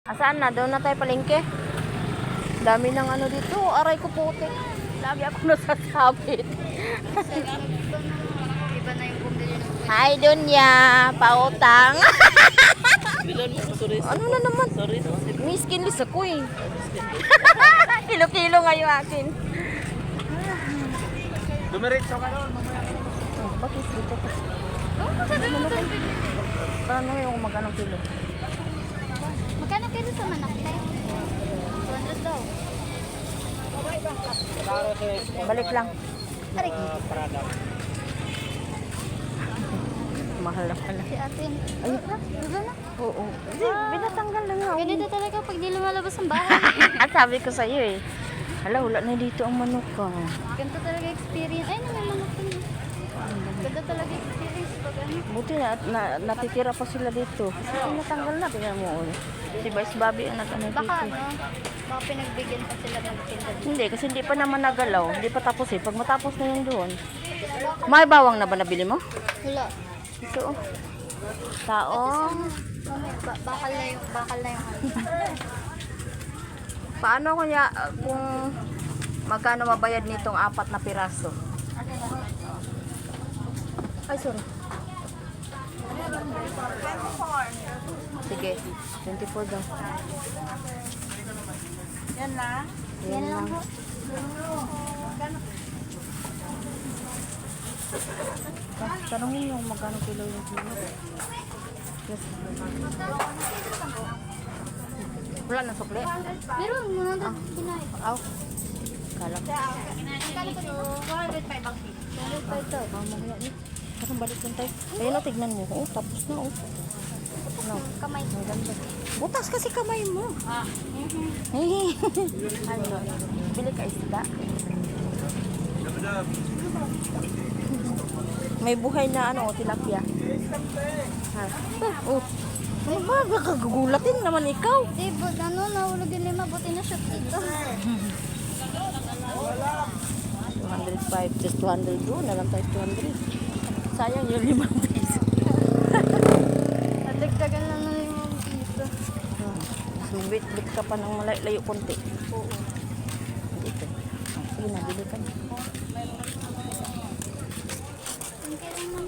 Asaan na? Doon na tayo palengke. Dami ng ano dito. Aray ko putik. Lagi ako nasasabit. Iba na yung bumili ng Hi, Dunya. Pautang. Bilon mo ko, sorry. Ano na naman? Sorry, no? May skinless ako eh. Kilo-kilo nga yung akin. Dumiretso ka doon. Oh, bakit dito pa? Paano yung magkano kilo? Magkano kilo sa manak? 200 daw. Balik lang. Aray, Mahal na pala. si ate. Ay, diba na? Oo. Hindi, binatanggal na nga. Ganito talaga pag di lumalabas ang bahay. At sabi ko sa'yo eh. Hala, wala na dito ang manok ka. Ganito talaga experience. Ay, naman manok ko na. Ganda talaga experience pag ano. Buti na natitira pa sila dito. Kasi natanggal na. Tingnan mo. Oh. Si Vice Bobby ang nag-ano dito. Baka ano, baka pinagbigyan pa sila ng tinda. Hindi, kasi hindi pa naman nagalaw. Hindi pa tapos eh. Pag matapos na yun doon. May bawang na ba nabili mo? Wala. Ito oh. Taong. Bakal na yung ano. Paano kaya kung magkano mabayad nitong 4 na piraso? Ay, sorry. Sige, 24 daw. Yan na. Yan lang. Tanongin yung magkano kilo yung kilo. Yes. Wala na sukli? Meron, muna na ginay. Aw. Kala ko. Magkano pa ito? 205 ang kilo. 205 to. Mamaya ni. Parang balik lang tayo. Ayun na, tignan mo. Oh, tapos na oh. No. Kamay. Ang ganda. Butas kasi kamay mo. Ah. Ano? Bili ka isda. May buhay na ano, tilapia. Ha? Oh. Ano ba? Nakagugulatin naman ikaw. Di, but ano, nahulog yung 5. Buti na shoot dito. 205 just 200 doon. Na lang tayo 200. Sayang yung 5 piso. Nadagdagan lang na yung dito. Subit-bit ka pa ng malayo konti. Oo. Dito. Oh, sige na, bili ka na. Ang kailan naman.